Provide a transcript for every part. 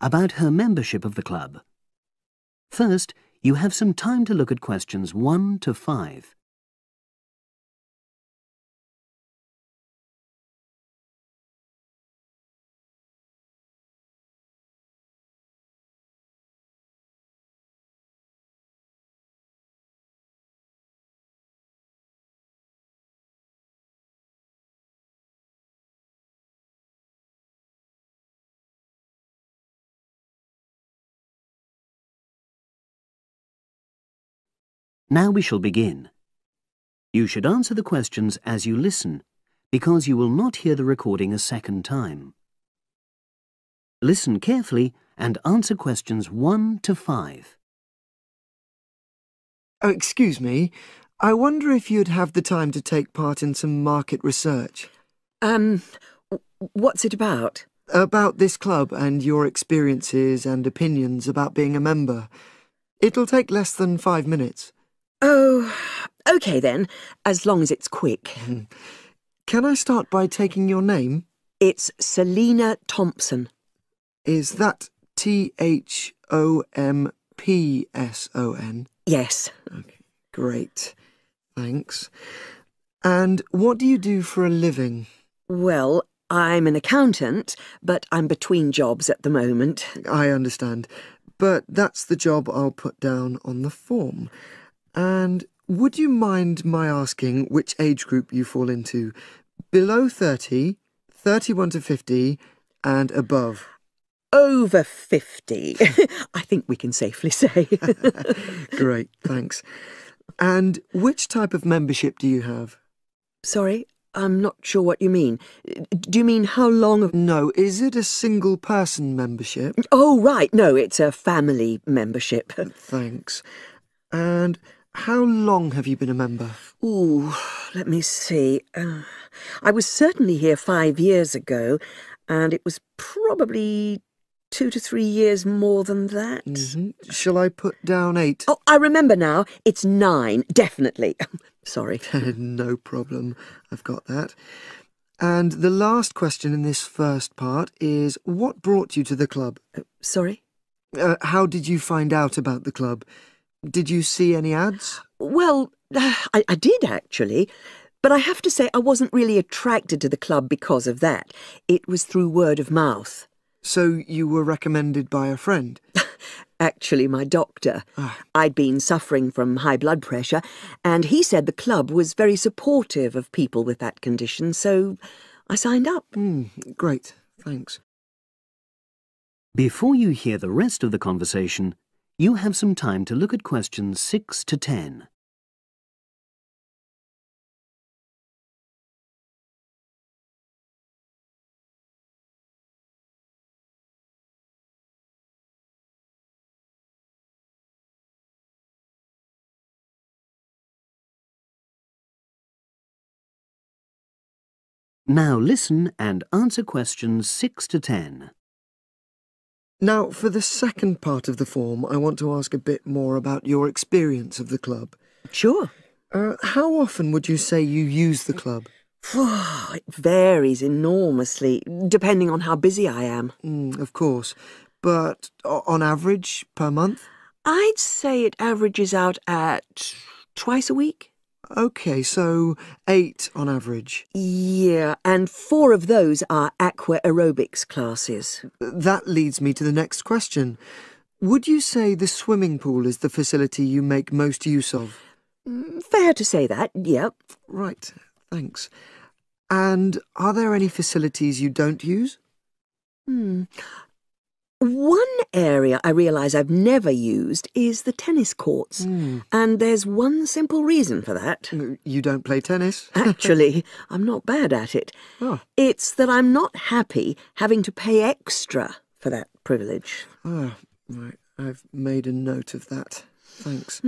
about her membership of the club. First, you have some time to look at questions 1 to 5. Now we shall begin. You should answer the questions as you listen, because you will not hear the recording a second time. Listen carefully and answer questions 1 to 5. Oh, excuse me. I wonder if you'd have the time to take part in some market research. What's it about? About this club and your experiences and opinions about being a member. It'll take less than 5 minutes. Oh, OK then, as long as it's quick. Can I start by taking your name? It's Selina Thompson. Is that Thompson? Yes. Okay, great. Thanks. And what do you do for a living? Well, I'm an accountant, but I'm between jobs at the moment. I understand. But that's the job I'll put down on the form. And would you mind my asking which age group you fall into? Below 30, 31 to 50, and above? Over 50, I think we can safely say. Great, thanks. And which type of membership do you have? Sorry, I'm not sure what you mean. Do you mean how long? No, is it a single-person membership? Oh, right, no, it's a family membership. Thanks. And how long have you been a member? Ooh, let me see. I was certainly here 5 years ago, and it was probably 2 to 3 years more than that. Shall I put down 8? Oh, I remember now. It's 9, definitely. Sorry. No problem. I've got that. And the last question in this first part is, what brought you to the club? Sorry? How did you find out about the club? Did you see any ads? Well, I did actually, but I have to say I wasn't really attracted to the club because of that. It was through word of mouth. So you were recommended by a friend? Actually, my doctor. I'd been suffering from high blood pressure, and he said the club was very supportive of people with that condition, so I signed up. Great, thanks. Before you hear the rest of the conversation, you have some time to look at questions 6 to 10. Now listen and answer questions 6 to 10. Now, for the second part of the form, I want to ask a bit more about your experience of the club. Sure. How often would you say you use the club? It varies enormously, depending on how busy I am. Of course. But on average, per month? I'd say it averages out at twice a week. OK, so 8 on average. Yeah, and 4 of those are aqua aerobics classes. That leads me to the next question. Would you say the swimming pool is the facility you make most use of? Fair to say that, yep. Right, thanks. And are there any facilities you don't use? One area I realise I've never used is the tennis courts. And there's one simple reason for that. You don't play tennis? Actually, I'm not bad at it. It's that I'm not happy having to pay extra for that privilege. Right. I've made a note of that. Thanks.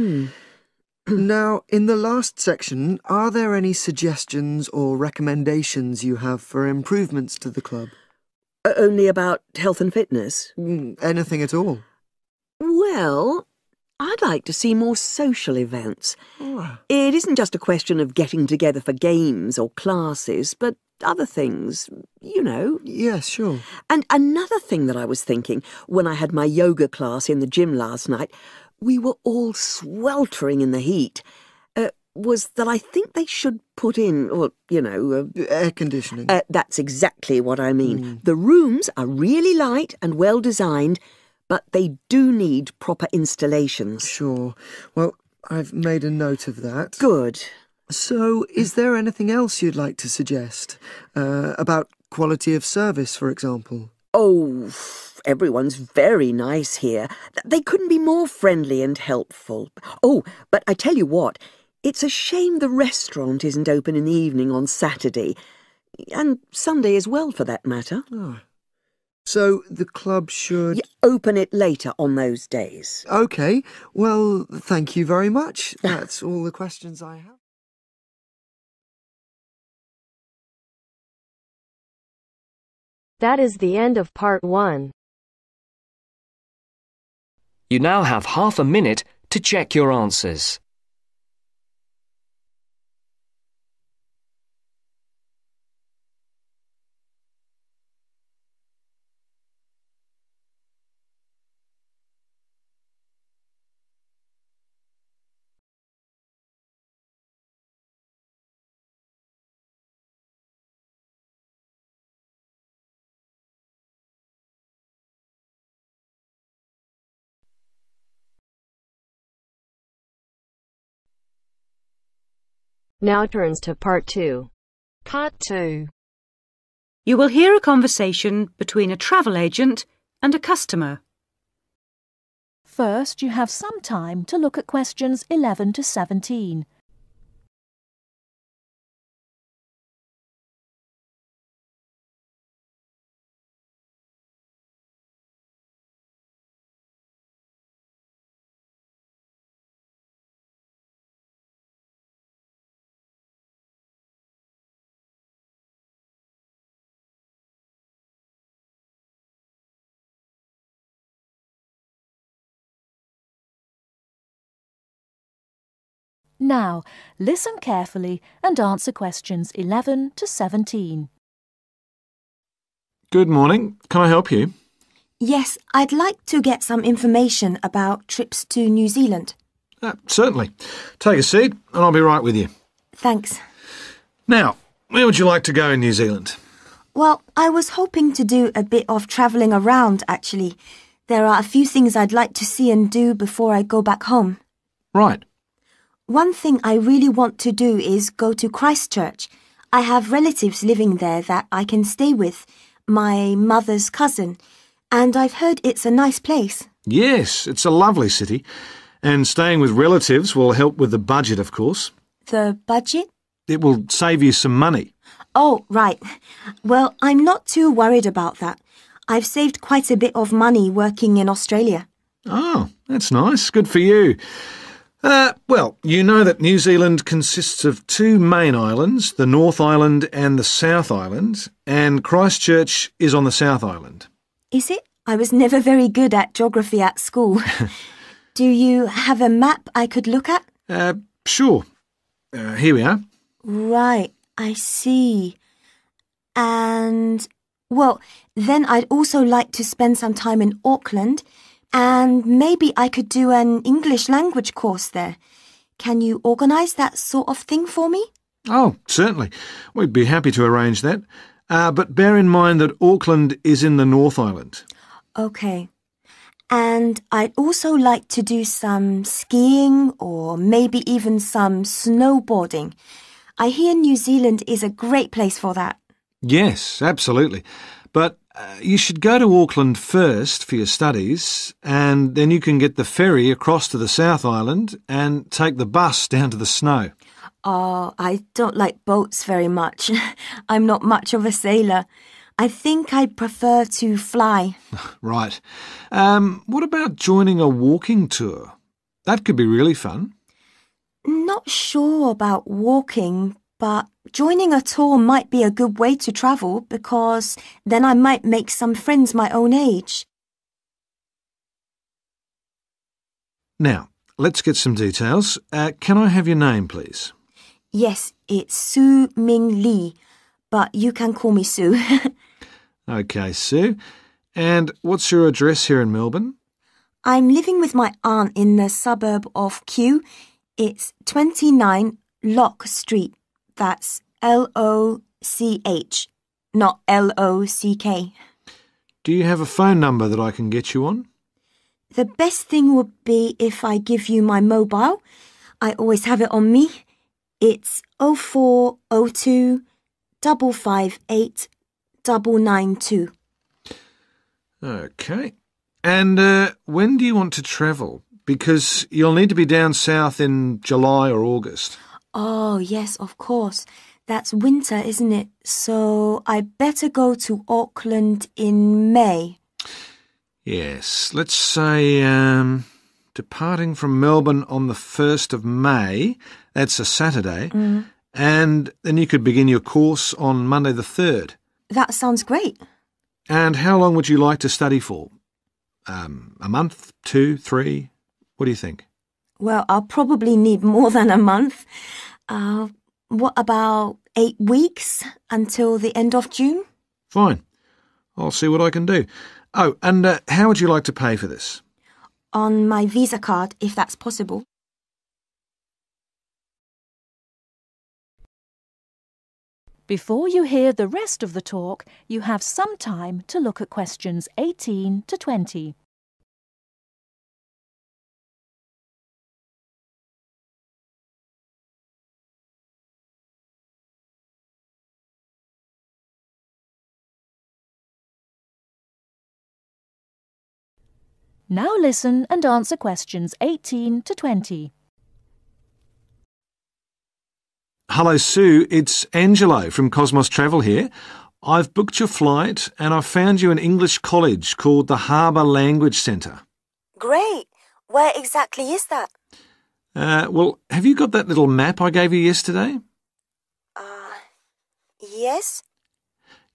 Now, in the last section, are there any suggestions or recommendations you have for improvements to the club? Only about health and fitness? Anything at all? Well, I'd like to see more social events. It isn't just a question of getting together for games or classes, but other things, you know. Yes, sure. And another thing that I was thinking, when I had my yoga class in the gym last night, we were all sweltering in the heat, was that I think they should put in, or, you know... Air conditioning. That's exactly what I mean. The rooms are really light and well designed, but they do need proper installations. Sure. Well, I've made a note of that. Good. So, is there anything else you'd like to suggest? About quality of service, for example? Oh, everyone's very nice here. They couldn't be more friendly and helpful. Oh, but I tell you what, it's a shame the restaurant isn't open in the evening on Saturday, and Sunday as well, for that matter. Oh. So the club should... open it later on those days. OK. Well, thank you very much. That's all the questions I have. That is the end of part 1. You now have half a minute to check your answers. Now turns to part 2. Part 2. You will hear a conversation between a travel agent and a customer. First, you have some time to look at questions 11 to 17. Now, listen carefully and answer questions 11 to 17. Good morning. Can I help you? Yes, I'd like to get some information about trips to New Zealand. Certainly. Take a seat and I'll be right with you. Thanks. Now, where would you like to go in New Zealand? Well, I was hoping to do a bit of travelling around, actually. There are a few things I'd like to see and do before I go back home. Right. One thing I really want to do is go to Christchurch. I have relatives living there that I can stay with, my mother's cousin, and I've heard it's a nice place. Yes, it's a lovely city. And staying with relatives will help with the budget, of course. The budget? It will save you some money. Oh, right. Well, I'm not too worried about that. I've saved quite a bit of money working in Australia. Oh, that's nice. Good for you. Well, you know that New Zealand consists of 2 main islands, the North Island and the South Island, and Christchurch is on the South Island. Is it? I was never very good at geography at school. Do you have a map I could look at? Sure. Here we are. Right, I see. And, well, then I'd also like to spend some time in Auckland, and maybe I could do an English language course there. Can you organise that sort of thing for me? Oh, certainly. We'd be happy to arrange that. But bear in mind that Auckland is in the North Island. OK. And I'd also like to do some skiing or maybe even some snowboarding. I hear New Zealand is a great place for that. Yes, absolutely. But you should go to Auckland first for your studies, and then you can get the ferry across to the South Island and take the bus down to the snow. Oh, I don't like boats very much. I'm not much of a sailor. I think I'd prefer to fly. Right. What about joining a walking tour? That could be really fun. Not sure about walking, but joining a tour might be a good way to travel because then I might make some friends my own age. Now, let's get some details. Can I have your name, please? Yes, it's Su Ming Lee, but you can call me Sue. OK, Sue. And what's your address here in Melbourne? I'm living with my aunt in the suburb of Kew. It's 29 Lock Street. That's Loch, not Lock. Do you have a phone number that I can get you on? The best thing would be if I give you my mobile. I always have it on me. It's 0402 558 992. OK. And when do you want to travel? Because you'll need to be down south in July or August. Oh, yes, of course. That's winter, isn't it? So I better go to Auckland in May. Yes, let's say departing from Melbourne on the 1st of May, that's a Saturday, and then you could begin your course on Monday the 3rd. That sounds great. And how long would you like to study for? A month, 2, 3? What do you think? Well, I'll probably need more than a month. What about 8 weeks until the end of June? Fine. I'll see what I can do. Oh, and how would you like to pay for this? On my Visa card, if that's possible. Before you hear the rest of the talk, you have some time to look at questions 18 to 20. Now listen and answer questions 18 to 20. Hello, Sue. It's Angelo from Cosmos Travel here. I've booked your flight and I've found you an English college called the Harbour Language Centre. Great. Where exactly is that? Well, have you got that little map I gave you yesterday? Yes.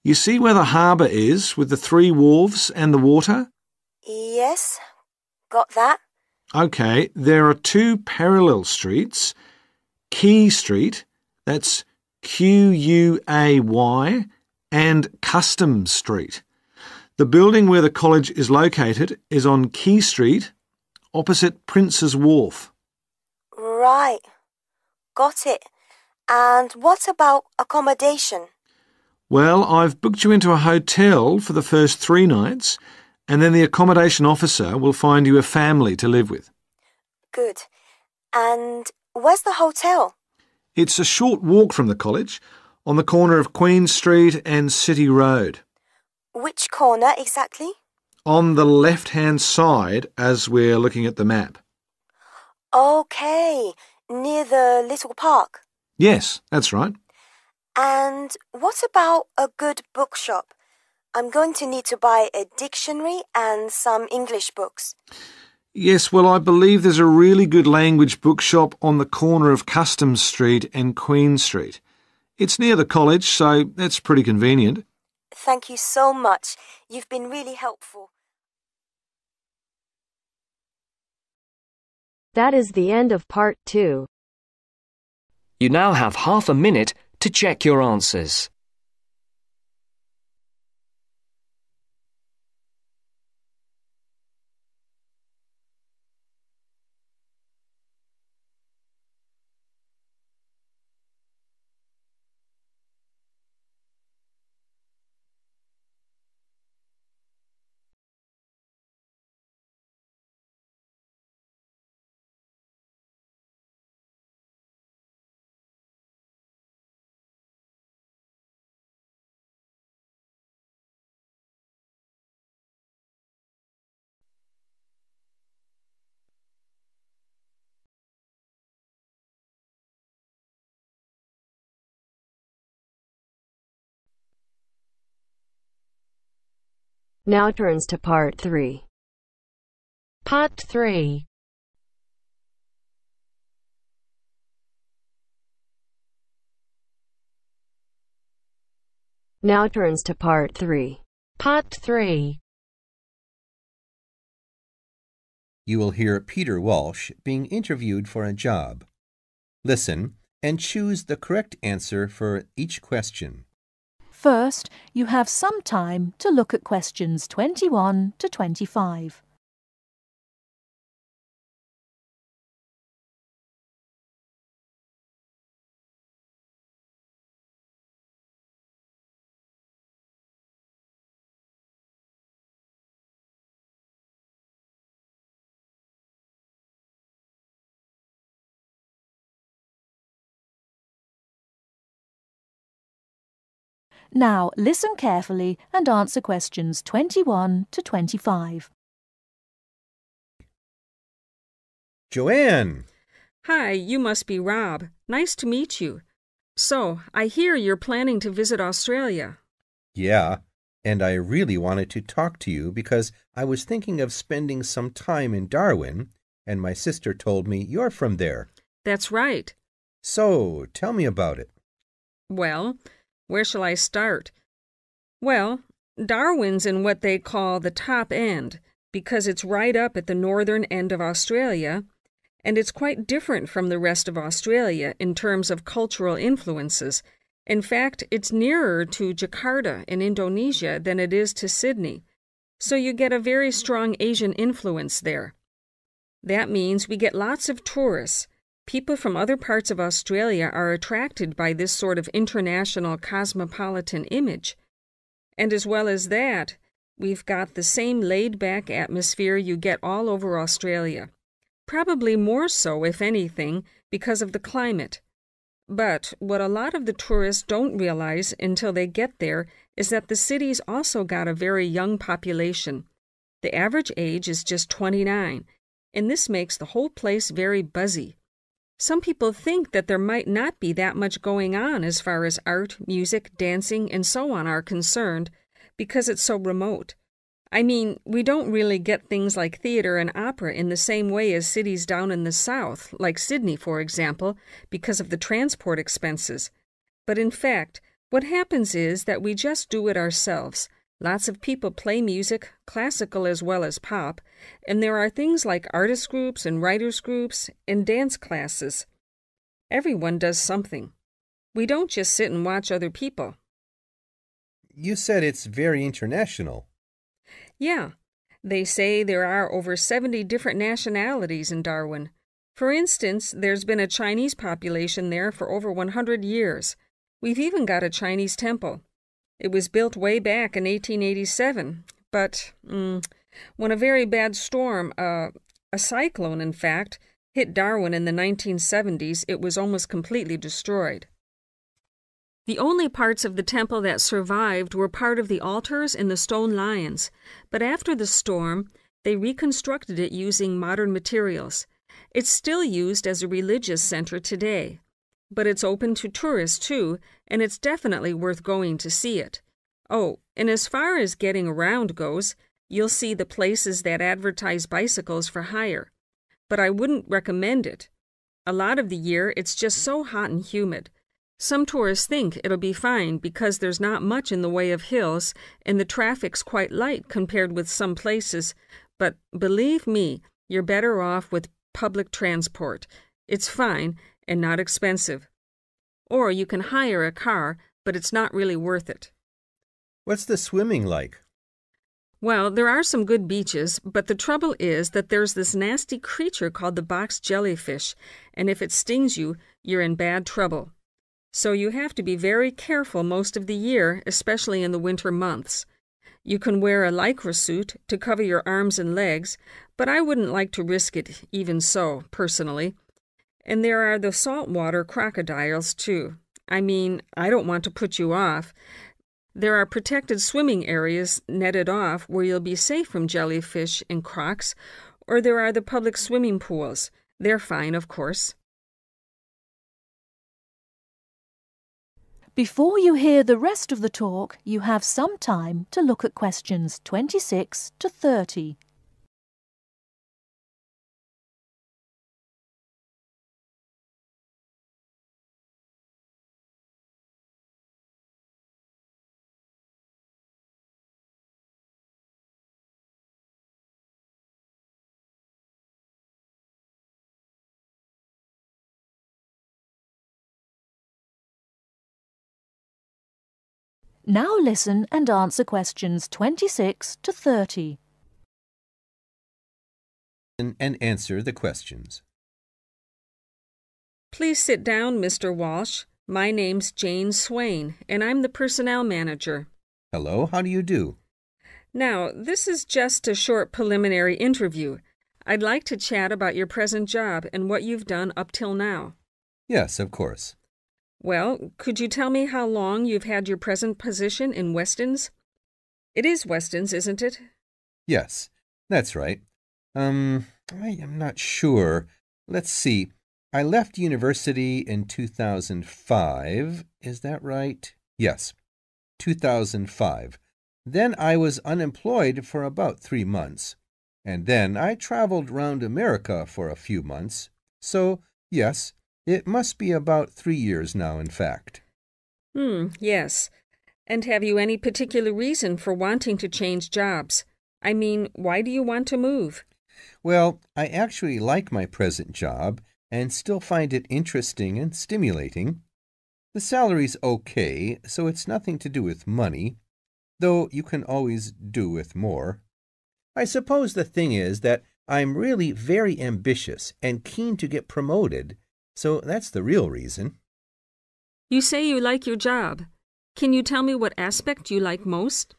You see where the harbour is with the 3 wharves and the water? Yes. Got that? OK, there are 2 parallel streets. Quay Street, that's Quay, and Customs Street. The building where the college is located is on Quay Street, opposite Prince's Wharf. Right. Got it. And what about accommodation? Well, I've booked you into a hotel for the first 3 nights, and then the accommodation officer will find you a family to live with. Good. And where's the hotel? It's a short walk from the college, on the corner of Queen Street and City Road. Which corner exactly? On the left-hand side as we're looking at the map. OK, near the little park. Yes, that's right. And what about a good bookshop? I'm going to need to buy a dictionary and some English books. Yes, well, I believe there's a really good language bookshop on the corner of Customs Street and Queen Street. It's near the college, so that's pretty convenient. Thank you so much. You've been really helpful. That is the end of part 2. You now have half a minute to check your answers. Now turns to part 3. Part 3. Now turns to part 3. Part 3. You will hear Peter Walsh being interviewed for a job. Listen and choose the correct answer for each question. First, you have some time to look at questions 21 to 25. Now listen carefully and answer questions 21 to 25. Joanne! Hi, you must be Rob. Nice to meet you. So, I hear you're planning to visit Australia. Yeah, and I really wanted to talk to you because I was thinking of spending some time in Darwin, and my sister told me you're from there. That's right. So, tell me about it. Well, where shall I start? Well, Darwin's in what they call the top end, because it's right up at the northern end of Australia, and it's quite different from the rest of Australia in terms of cultural influences. In fact, it's nearer to Jakarta in Indonesia than it is to Sydney, so you get a very strong Asian influence there. That means we get lots of tourists. People from other parts of Australia are attracted by this sort of international cosmopolitan image. And as well as that, we've got the same laid-back atmosphere you get all over Australia. Probably more so, if anything, because of the climate. But what a lot of the tourists don't realize until they get there is that the city's also got a very young population. The average age is just 29, and this makes the whole place very buzzy. Some people think that there might not be that much going on as far as art, music, dancing, and so on are concerned, because it's so remote. I mean, we don't really get things like theater and opera in the same way as cities down in the south, like Sydney, for example, because of the transport expenses. But in fact, what happens is that we just do it ourselves. Lots of people play music, classical as well as pop, and there are things like artist groups and writers groups and dance classes. Everyone does something. We don't just sit and watch other people. You said it's very international. Yeah, they say there are over 70 different nationalities in Darwin. For instance, there's been a Chinese population there for over 100 years. We've even got a Chinese temple. It was built way back in 1887, but when a very bad storm, a cyclone in fact, hit Darwin in the 1970s, it was almost completely destroyed. The only parts of the temple that survived were part of the altars and the stone lions, but after the storm, they reconstructed it using modern materials. It's still used as a religious center today. But it's open to tourists, too, and it's definitely worth going to see it. Oh, and as far as getting around goes, you'll see the places that advertise bicycles for hire. But I wouldn't recommend it. A lot of the year, it's just so hot and humid. Some tourists think it'll be fine because there's not much in the way of hills, and the traffic's quite light compared with some places. But believe me, you're better off with public transport. It's fine and not expensive. Or you can hire a car, but it's not really worth it. What's the swimming like? Well, there are some good beaches, but the trouble is that there's this nasty creature called the box jellyfish, and if it stings you, you're in bad trouble. So you have to be very careful most of the year, especially in the winter months. You can wear a lycra suit to cover your arms and legs, but I wouldn't like to risk it even so, personally. And there are the saltwater crocodiles, too. I mean, I don't want to put you off. There are protected swimming areas netted off where you'll be safe from jellyfish and crocs, or there are the public swimming pools. They're fine, of course. Before you hear the rest of the talk, you have some time to look at questions 26 to 30. Now listen and answer questions 26 to 30. And answer the questions. Please sit down, Mr. Walsh. My name's Jane Swain, and I'm the personnel manager. Hello, how do you do? Now, this is just a short preliminary interview. I'd like to chat about your present job and what you've done up till now. Yes, of course. Well, could you tell me how long you've had your present position in Weston's? It is Weston's, isn't it? Yes, that's right. I am not sure. Let's see. I left university in 2005. Is that right? Yes, 2005. Then I was unemployed for about 3 months. And then I traveled round America for a few months. So, yes, it must be about 3 years now, in fact. Yes. And have you any particular reason for wanting to change jobs? I mean, why do you want to move? Well, I actually like my present job and still find it interesting and stimulating. The salary's okay, so it's nothing to do with money, though you can always do with more. I suppose the thing is that I'm really very ambitious and keen to get promoted, so that's the real reason. You say you like your job. Can you tell me what aspect you like most?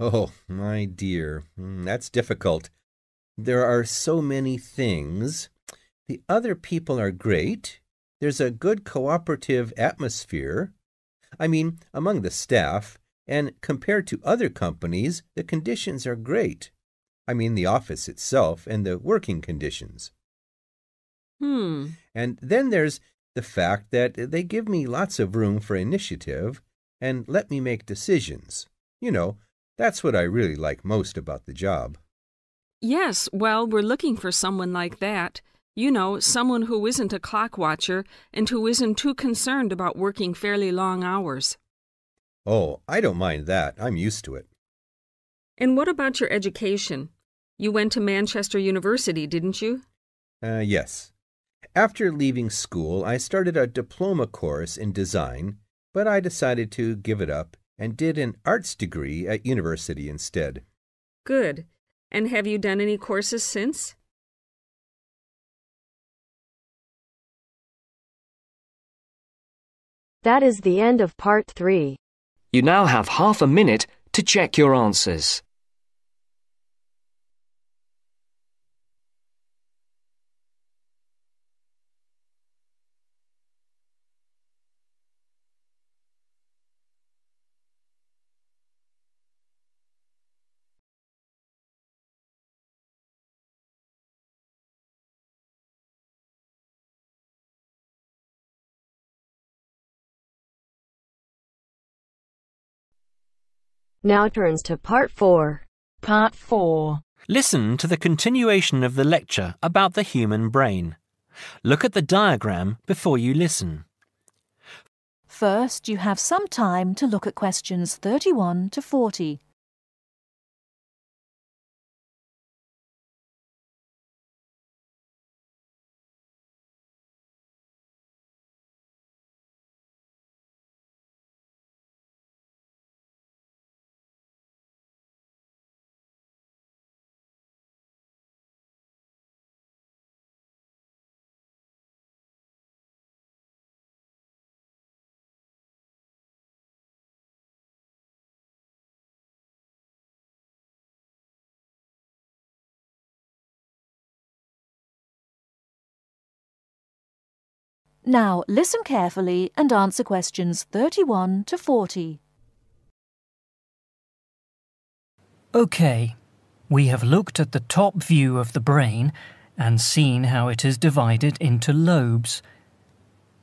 Oh, my dear, that's difficult. There are so many things. The other people are great. There's a good cooperative atmosphere. I mean, among the staff, and compared to other companies, the conditions are great. I mean, the office itself and the working conditions. And then there's the fact that they give me lots of room for initiative and let me make decisions. You know, that's what I really like most about the job. Yes, well, we're looking for someone like that. You know, someone who isn't a clock watcher and who isn't too concerned about working fairly long hours. Oh, I don't mind that. I'm used to it. And what about your education? You went to Manchester University, didn't you? Yes. After leaving school, I started a diploma course in design, but I decided to give it up and did an arts degree at university instead. Good. And have you done any courses since? That is the end of part 3. You now have half a minute to check your answers. Now turns to part 4. Part 4. Listen to the continuation of the lecture about the human brain. Look at the diagram before you listen. First, you have some time to look at questions 31 to 40. Now listen carefully and answer questions 31 to 40. OK, we have looked at the top view of the brain and seen how it is divided into lobes.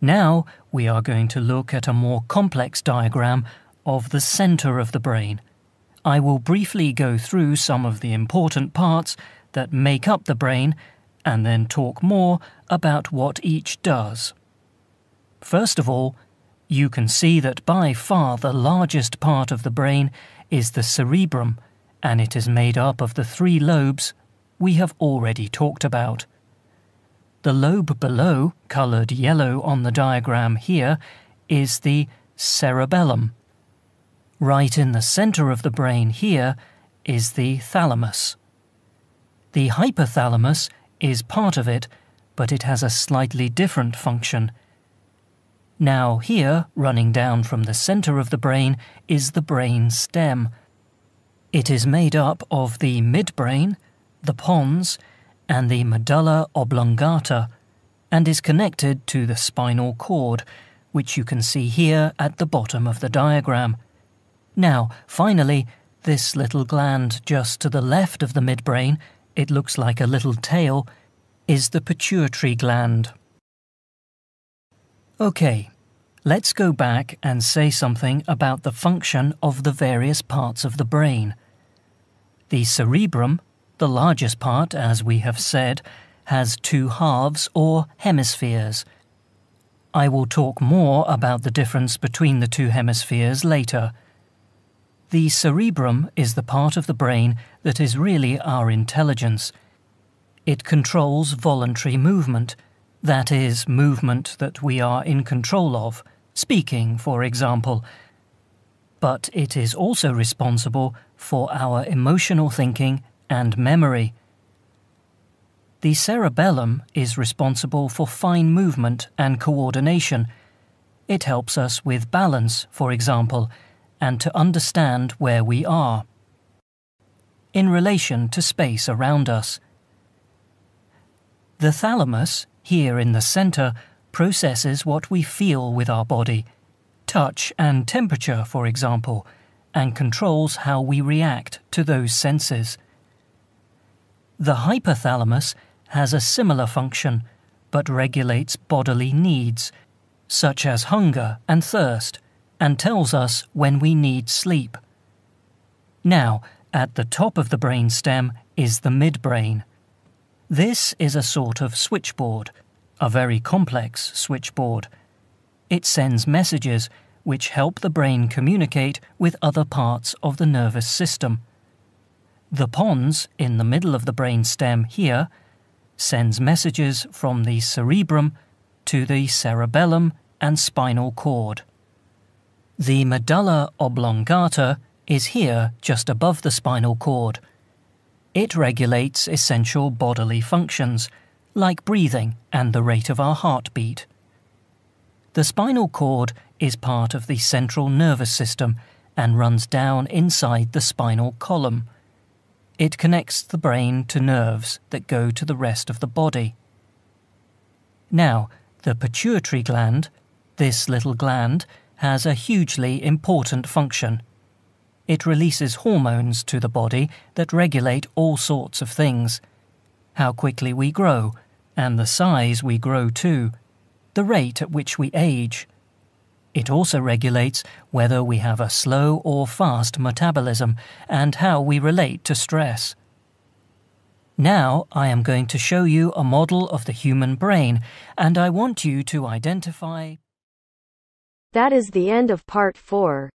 Now we are going to look at a more complex diagram of the centre of the brain. I will briefly go through some of the important parts that make up the brain and then talk more about what each does. First of all, you can see that by far the largest part of the brain is the cerebrum, and it is made up of the 3 lobes we have already talked about. The lobe below, coloured yellow on the diagram here, is the cerebellum. Right in the centre of the brain here is the thalamus. The hypothalamus is part of it, but it has a slightly different function. Now here, running down from the centre of the brain, is the brain stem. It is made up of the midbrain, the pons, and the medulla oblongata, and is connected to the spinal cord, which you can see here at the bottom of the diagram. Now, finally, this little gland just to the left of the midbrain, it looks like a little tail, is the pituitary gland. Okay, let's go back and say something about the function of the various parts of the brain. The cerebrum, the largest part, as we have said, has two halves or hemispheres. I will talk more about the difference between the two hemispheres later. The cerebrum is the part of the brain that is really our intelligence. It controls voluntary movement, that is, movement that we are in control of, speaking, for example. But it is also responsible for our emotional thinking and memory. The cerebellum is responsible for fine movement and coordination. It helps us with balance, for example, and to understand where we are in relation to space around us. The thalamus, here in the centre, processes what we feel with our body, touch and temperature, for example, and controls how we react to those senses. The hypothalamus has a similar function, but regulates bodily needs, such as hunger and thirst, and tells us when we need sleep. Now, at the top of the brain stem is the midbrain. This is a sort of switchboard, a very complex switchboard. It sends messages which help the brain communicate with other parts of the nervous system. The pons, in the middle of the brain stem here, sends messages from the cerebrum to the cerebellum and spinal cord. The medulla oblongata is here just above the spinal cord. It regulates essential bodily functions, like breathing and the rate of our heartbeat. The spinal cord is part of the central nervous system and runs down inside the spinal column. It connects the brain to nerves that go to the rest of the body. Now, the pituitary gland, this little gland, has a hugely important function. It releases hormones to the body that regulate all sorts of things. How quickly we grow, and the size we grow to, the rate at which we age. It also regulates whether we have a slow or fast metabolism and how we relate to stress. Now I am going to show you a model of the human brain, and I want you to identify... That is the end of part 4.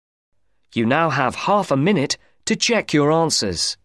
You now have half a minute to check your answers.